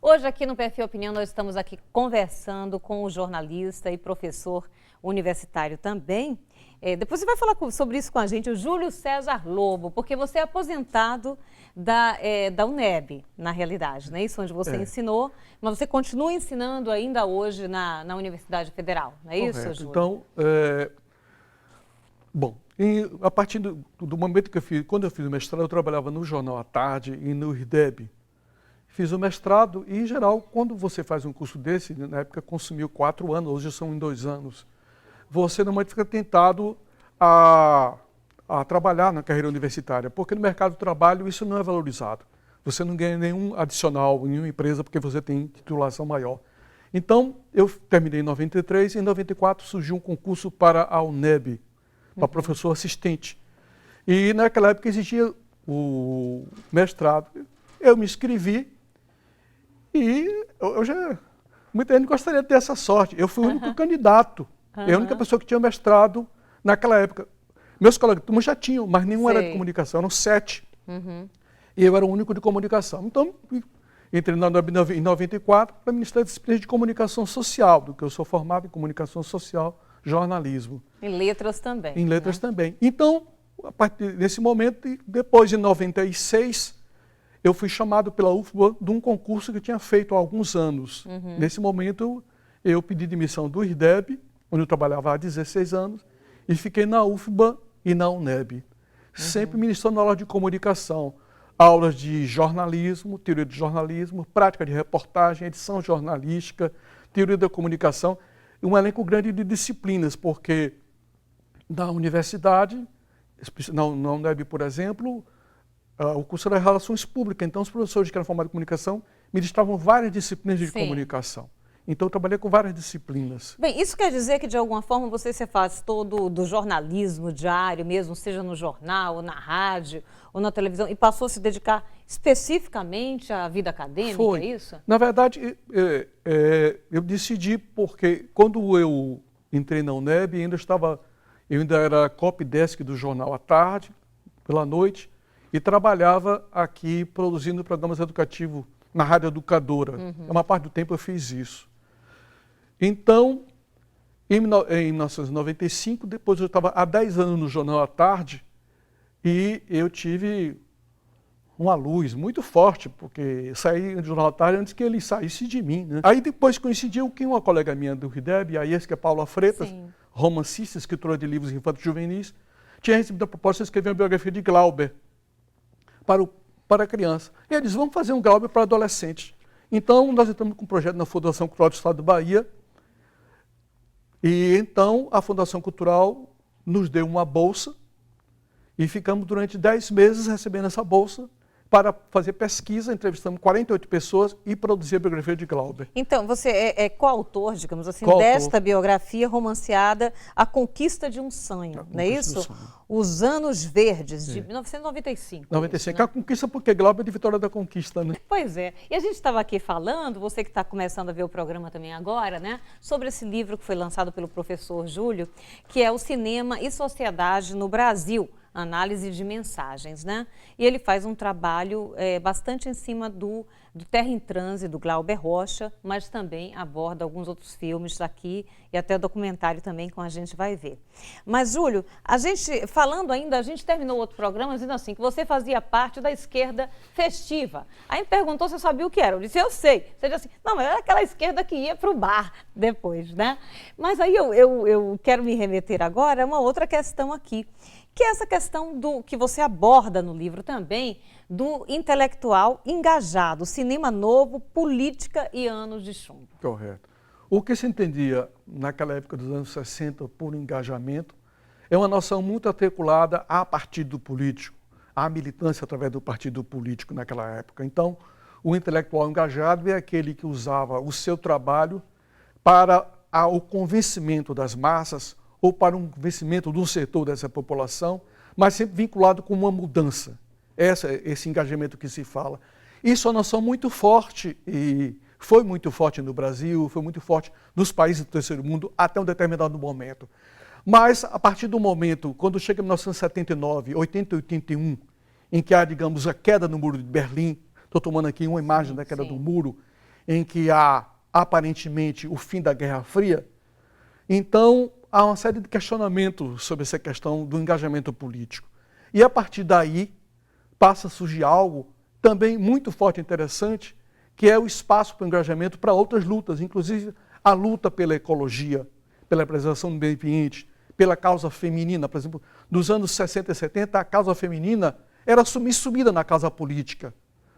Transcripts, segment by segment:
Hoje aqui no Perfil Opinião nós estamos aqui conversando com o jornalista e professor universitário também. Depois você vai falar sobre isso com a gente, o Júlio César Lobo, porque você é aposentado da UNEB, na realidade, não é isso? Onde você ensinou, mas você continua ensinando ainda hoje na Universidade Federal, não é isso, Júlio? Então, a partir do momento que quando eu fiz o mestrado, eu trabalhava no Jornal à Tarde e no IRDEB. Fiz o mestrado e, em geral, quando você faz um curso desse, na época consumiu 4 anos, hoje são em 2 anos, você normalmente fica tentado a trabalhar na carreira universitária, porque no mercado de trabalho isso não é valorizado. Você não ganha nenhum adicional em nenhuma empresa porque você tem titulação maior. Então, eu terminei em 93 e em 94 surgiu um concurso para a UNEB, para professor assistente. E naquela época existia o mestrado. Eu me inscrevi e muita gente gostaria de ter essa sorte. Eu fui o único candidato, eu a única pessoa que tinha mestrado naquela época. Meus colegas de turma já tinham, mas nenhum era de comunicação, eram 7. E eu era o único de comunicação. Então, entrei na UNEB em 94 para o Ministério da Disciplina de Comunicação Social, do que eu sou formado em Comunicação Social, Jornalismo. Em letras também. Em letras também. Então, a partir desse momento, depois de 96, eu fui chamado pela UFBA de um concurso que eu tinha feito há alguns anos. Nesse momento, eu pedi demissão do IRDEB, onde eu trabalhava há 16 anos, e fiquei na UFBA e na UNEB. Sempre ministrando aulas de comunicação, aulas de jornalismo, teoria de jornalismo, prática de reportagem, edição jornalística, teoria da comunicação, e um elenco grande de disciplinas, porque na universidade, na UNEB, por exemplo, o curso era Relações Públicas, então os professores que eram formados em comunicação ministravam várias disciplinas de comunicação. Então eu trabalhei com várias disciplinas. Bem, isso quer dizer que de alguma forma você se afastou do jornalismo diário mesmo, seja no jornal, ou na rádio, ou na televisão, e passou a se dedicar especificamente à vida acadêmica, Foi. É isso? Na verdade, eu decidi porque quando eu entrei na UNEB, eu ainda era copydesk do Jornal à Tarde, pela noite, e trabalhava aqui produzindo programas educativos na Rádio Educadora. Uma parte do tempo eu fiz isso. Então, em 1995, depois eu estava há 10 anos no Jornal à Tarde e eu tive uma luz muito forte, porque eu saí do Jornal à Tarde antes que ele saísse de mim, né? Aí depois coincidiu que uma colega minha do IRDEB, a que é Paula Freitas, romancista, escritora de livros infantis juvenis, tinha recebido a proposta de escrever uma biografia de Glauber para criança. E eles vão fazer um Glauber para adolescente. Então, nós entramos com um projeto na Fundação Cultural do Estado da Bahia. E então, a Fundação Cultural nos deu uma bolsa e ficamos durante 10 meses recebendo essa bolsa para fazer pesquisa, entrevistamos 48 pessoas e produzir a biografia de Glauber. Então, você é coautor, digamos assim, Coautor. desta biografia romanceada A Conquista de um Sonho, não é isso? Os Anos Verdes, de 1995. 95, a conquista porque Glauber é de Vitória da Conquista, né? Pois é. E a gente estava aqui falando, você que está começando a ver o programa também agora, né? Sobre esse livro que foi lançado pelo professor Júlio, que é o Cinema e Sociedade no Brasil, Análise de Mensagens, né? E ele faz um trabalho bastante em cima do Terra em Transe, do Glauber Rocha, mas também aborda alguns outros filmes aqui e até documentário também, como a gente vai ver. Mas, Júlio, a gente terminou outro programa dizendo assim, que você fazia parte da esquerda festiva. Aí me perguntou se eu sabia o que era. Eu disse, eu sei. Você disse assim, não, mas era aquela esquerda que ia para o bar depois, né? Mas aí eu quero me remeter agora a uma outra questão aqui, que é essa questão que você aborda no livro também, do intelectual engajado, cinema novo, política e anos de chumbo. Correto. O que se entendia naquela época dos anos 60 por engajamento é uma noção muito articulada a partido político, à militância através do partido político naquela época. Então, o intelectual engajado é aquele que usava o seu trabalho para o convencimento das massas ou para um convencimento de um setor dessa população, mas sempre vinculado com uma mudança. Esse engajamento que se fala. Isso é uma noção muito forte e foi muito forte no Brasil, foi muito forte nos países do terceiro mundo até um determinado momento. Mas a partir do momento, quando chega em 1979, 80 e 81, em que há, digamos, a queda do Muro de Berlim, estou tomando aqui uma imagem da queda do muro, em que há, aparentemente, o fim da Guerra Fria. Então, há uma série de questionamentos sobre essa questão do engajamento político. E, a partir daí, passa a surgir algo também muito forte e interessante, que é o espaço para o engajamento para outras lutas, inclusive a luta pela ecologia, pela preservação do meio ambiente, pela causa feminina. Por exemplo, nos anos 60 e 70, a causa feminina era sumida na causa política.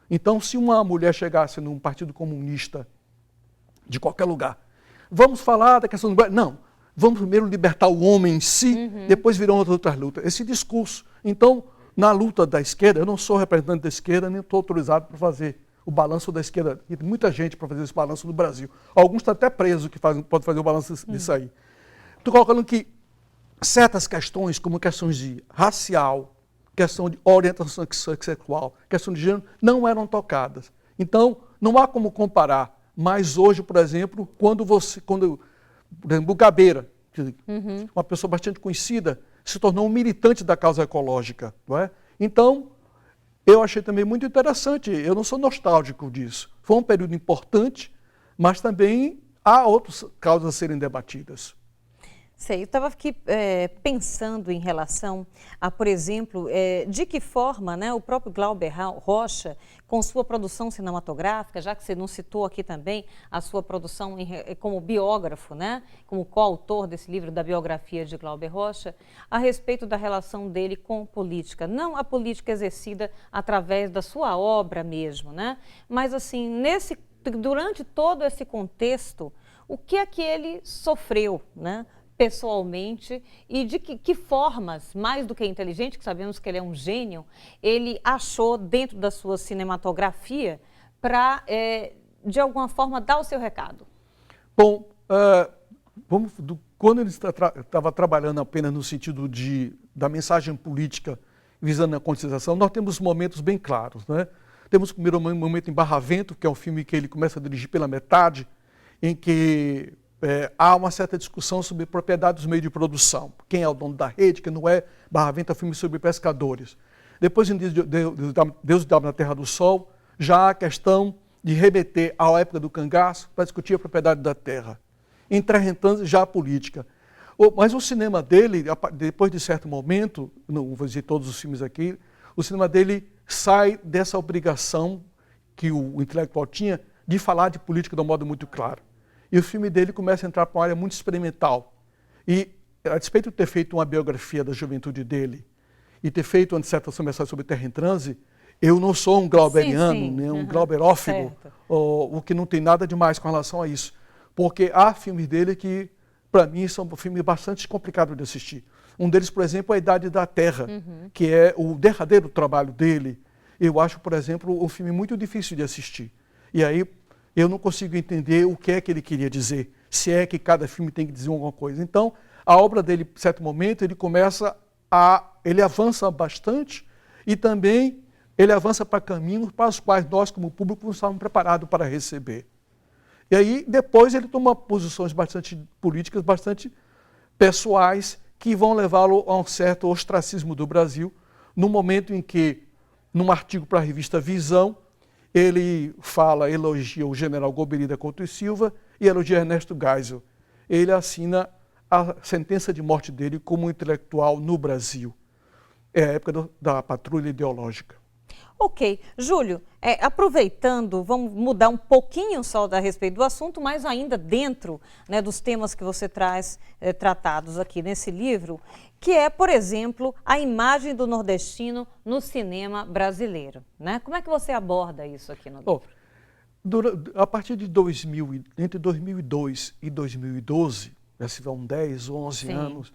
Então, se uma mulher chegasse num partido comunista de qualquer lugar, vamos falar da questão do... Não, vamos primeiro libertar o homem em si, depois virão outras lutas. Esse discurso. Então, na luta da esquerda, eu não sou representante da esquerda, nem estou autorizado para fazer o balanço da esquerda. E tem muita gente para fazer esse balanço no Brasil. Alguns estão até presos que podem fazer o balanço disso aí. Estou colocando que certas questões, como questões de racial, questão de orientação sexual, questão de gênero, não eram tocadas. Então, não há como comparar. Mas hoje, por exemplo, quando por exemplo, o Gabeira, uma pessoa bastante conhecida, se tornou um militante da causa ecológica. Não é? Então, eu achei também muito interessante, eu não sou nostálgico disso. Foi um período importante, mas também há outras causas a serem debatidas. Sei, eu estava aqui pensando em relação a, por exemplo, de que forma, né, o próprio Glauber Rocha, com sua produção cinematográfica, já que você não citou aqui também a sua produção como biógrafo, né, como coautor desse livro da biografia de Glauber Rocha, a respeito da relação dele com política. Não a política exercida através da sua obra mesmo, né, mas assim, durante todo esse contexto, o que é que ele sofreu, né? Pessoalmente, e de que formas, mais do que inteligente, que sabemos que ele é um gênio, ele achou dentro da sua cinematografia para, de alguma forma, dar o seu recado? Bom, quando ele estava trabalhando apenas no sentido da mensagem política visando a conscientização, nós temos momentos bem claros, né? Temos o primeiro momento em Barra Vento, que é um filme que ele começa a dirigir pela metade, em que há uma certa discussão sobre propriedade dos meios de produção. Quem é o dono da rede, quem não é. Barra Vento é um filme sobre pescadores. Depois, em Deus Dá na Terra do Sol, já há a questão de remeter à época do cangaço para discutir a propriedade da terra. Em Terra já a política. Mas o cinema dele, depois de certo momento, não vou dizer todos os filmes aqui, o cinema dele sai dessa obrigação que o intelectual tinha de falar de política de um modo muito claro. E o filme dele começa a entrar para uma área muito experimental. E, a despeito de ter feito uma biografia da juventude dele e ter feito uma dissertação mensagem sobre Terra em Transe, eu não sou um glauberiano, nem um glauberófigo, o que não tem nada demais com relação a isso. Porque há filmes dele que, para mim, são filmes bastante complicados de assistir. Um deles, por exemplo, é A Idade da Terra, que é o derradeiro trabalho dele. Eu acho, por exemplo, um filme muito difícil de assistir. E aí, eu não consigo entender o que é que ele queria dizer, se é que cada filme tem que dizer alguma coisa. Então, a obra dele, em certo momento, ele avança bastante e também ele avança para caminhos para os quais nós, como público, não estávamos preparados para receber. E aí, depois, ele toma posições bastante políticas, bastante pessoais, que vão levá-lo a um certo ostracismo do Brasil, no momento em que, num artigo para a revista Visão, ele elogia o general Golbery Couto e Silva e elogia Ernesto Geisel. Ele assina a sentença de morte dele como intelectual no Brasil. É a época da patrulha ideológica. Ok. Júlio, aproveitando, vamos mudar um pouquinho só a respeito do assunto, mas ainda dentro, né, dos temas que você traz tratados aqui nesse livro, que é, por exemplo, a imagem do nordestino no cinema brasileiro. Né? Como é que você aborda isso aqui no livro? A partir de entre 2002 e 2012, se vão 10, 11 anos,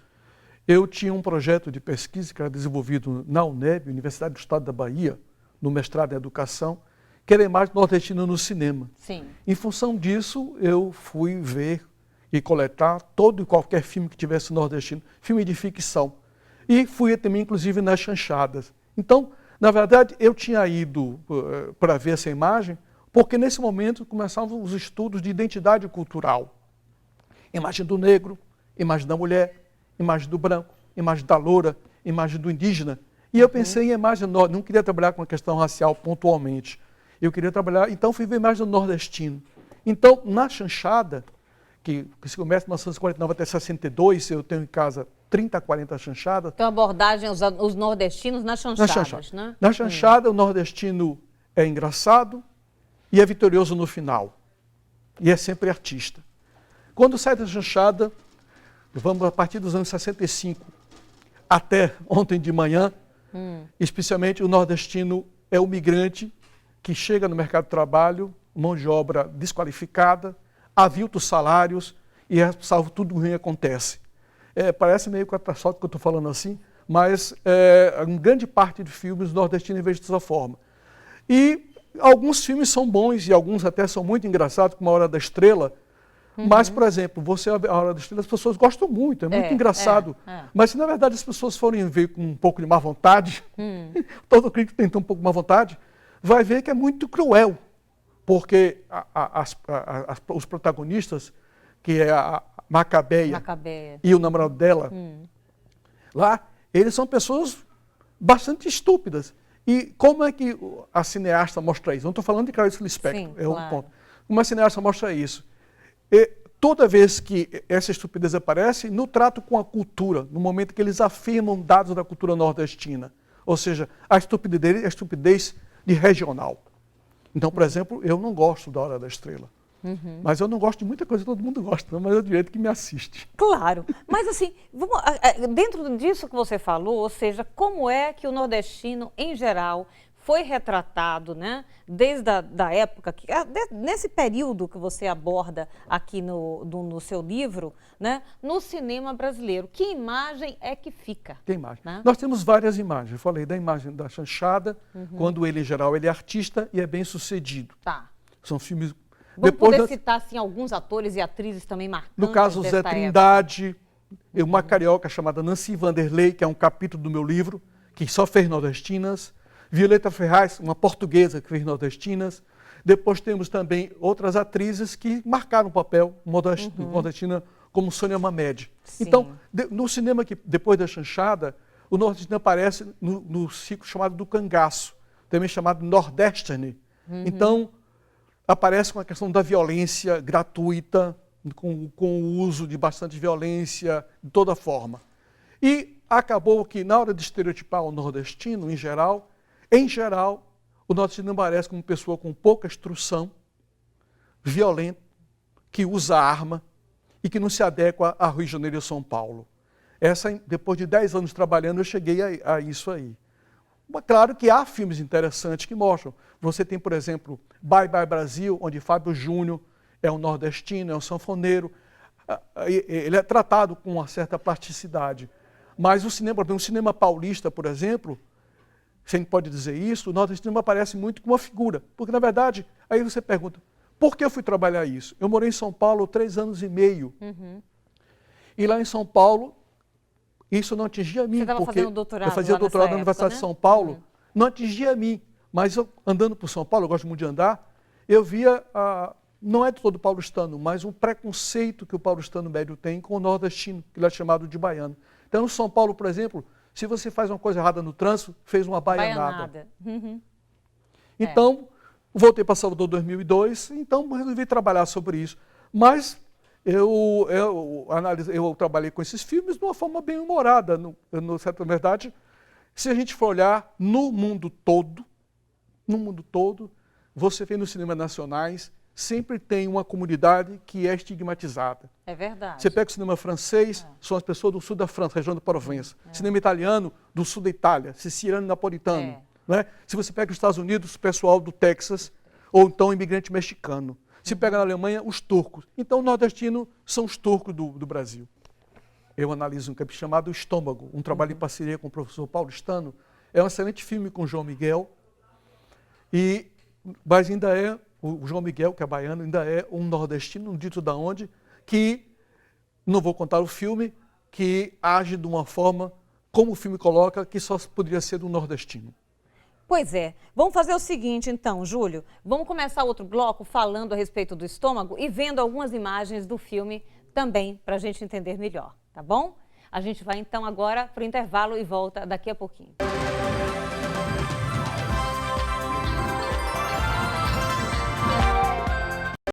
eu tinha um projeto de pesquisa que era desenvolvido na UNEB, Universidade do Estado da Bahia, no mestrado em Educação, que era a imagem nordestina no cinema. Sim. Em função disso, eu fui ver e coletar todo e qualquer filme que tivesse nordestino, filme de ficção. E fui também, inclusive, nas chanchadas. Então, na verdade, eu tinha ido para ver essa imagem, porque nesse momento começavam os estudos de identidade cultural. Imagem do negro, imagem da mulher, imagem do branco, imagem da loura, imagem do indígena. E eu pensei em imagem, não queria trabalhar com a questão racial pontualmente. Eu queria trabalhar, então fui ver a imagem do nordestino. Então, na chanchada, que se começa em 1949 até 62, eu tenho em casa 30, 40 chanchadas. Então, abordagem os nordestinos nas chanchadas, né? Na chanchada, o nordestino é engraçado e é vitorioso no final. E é sempre artista. Quando sai da chanchada, vamos a partir dos anos 65 até ontem de manhã, especialmente o nordestino é o migrante que chega no mercado de trabalho, mão de obra desqualificada, aviltos salários e, salvo tudo ruim, acontece. Parece meio catastrófico que eu estou falando assim, mas em grande parte de filmes o nordestino vejo dessa forma. E alguns filmes são bons e alguns até são muito engraçados, como A Hora da Estrela, mas, por exemplo, A Hora da Estrela, as pessoas gostam muito, é muito engraçado. Mas se na verdade as pessoas forem ver com um pouco de má vontade, todo crítico tem um pouco de má vontade, vai ver que é muito cruel, porque os protagonistas, que é a Macabeia e o namorado dela, lá, eles são pessoas bastante estúpidas. E como é que a cineasta mostra isso? Não estou falando de Clarice Lispector, é um ponto. Como a cineasta mostra isso? Toda vez que essa estupidez aparece, no trato com a cultura, no momento que eles afirmam dados da cultura nordestina, ou seja, a estupidez de regional. Então, por exemplo, eu não gosto da Hora da Estrela, mas eu não gosto de muita coisa que todo mundo gosta, mas é o direito que me assiste. Claro, mas assim, dentro disso que você falou, ou seja, como é que o nordestino, em geral, foi retratado, né, desde da época, nesse período que você aborda aqui no seu livro, né, no cinema brasileiro. Que imagem é que fica? Tem imagem. Né? Nós temos várias imagens. Eu falei da imagem da chanchada, quando ele, em geral, ele é artista e é bem sucedido. Tá. São filmes... Vamos poder citar assim, alguns atores e atrizes também marcantes. No caso, Zé Trindade, uma carioca chamada Nancy Vanderlei, que é um capítulo do meu livro, que só fez nordestinas. Violeta Ferraz, uma portuguesa que fez nordestinas. Depois temos também outras atrizes que marcaram o papel nordestina, como Sônia Mamed. Sim. Então, no cinema, que depois da chanchada, o nordestino aparece no ciclo chamado do cangaço, também chamado nordestine. Então, aparece com a questão da violência gratuita, com o uso de bastante violência, de toda forma. E acabou que, na hora de estereotipar o nordestino, em geral, o nordestino aparece como pessoa com pouca instrução, violento, que usa arma e que não se adequa a Rio de Janeiro e São Paulo. Depois de 10 anos trabalhando, eu cheguei a isso aí. Mas, claro que há filmes interessantes que mostram. Você tem, por exemplo, Bye Bye Brasil, onde Fábio Júnior é um nordestino, é um sanfoneiro. Ele é tratado com uma certa plasticidade. Mas o cinema paulista, por exemplo, se a gente pode dizer isso, o nordestino aparece muito como uma figura. Porque, na verdade, aí você pergunta, por que eu fui trabalhar isso? Eu morei em São Paulo 3 anos e meio. E lá em São Paulo, isso não atingia a mim. Você estava fazendo doutorado. Eu fazia doutorado na Universidade de São Paulo. Não atingia a mim. Mas eu, andando por São Paulo, eu gosto muito de andar, eu via, não é de todo paulistano, mas um preconceito que o paulistano médio tem com o nordestino, que ele é chamado de baiano. Então, no São Paulo, por exemplo, se você faz uma coisa errada no trânsito, fez uma baianada. Então, voltei para Salvador em 2002, então resolvi trabalhar sobre isso. Mas eu trabalhei com esses filmes de uma forma bem humorada. Certa verdade, se a gente for olhar no mundo todo, você vê nos cinemas nacionais, sempre tem uma comunidade que é estigmatizada. É verdade. Você pega o cinema francês, são as pessoas do sul da França, região do Provença. Cinema italiano, do sul da Itália, siciliano e napolitano. Né? Se você pega os Estados Unidos, o pessoal do Texas, ou então o imigrante mexicano. Se pega na Alemanha, os turcos. Então, o nordestino são os turcos do Brasil. Eu analiso um capítulo chamado Estômago, um trabalho em parceria com o professor paulistano. É um excelente filme com o João Miguel. Mas ainda é, o João Miguel, que é baiano, ainda é um nordestino, não dito da onde, que, não vou contar o filme, que age de uma forma, como o filme coloca, que só poderia ser do nordestino. Pois é. Vamos fazer o seguinte, então, Júlio. Vamos começar outro bloco falando a respeito do estômago e vendo algumas imagens do filme também, para a gente entender melhor, tá bom? A gente vai, então, agora para o intervalo e volta daqui a pouquinho.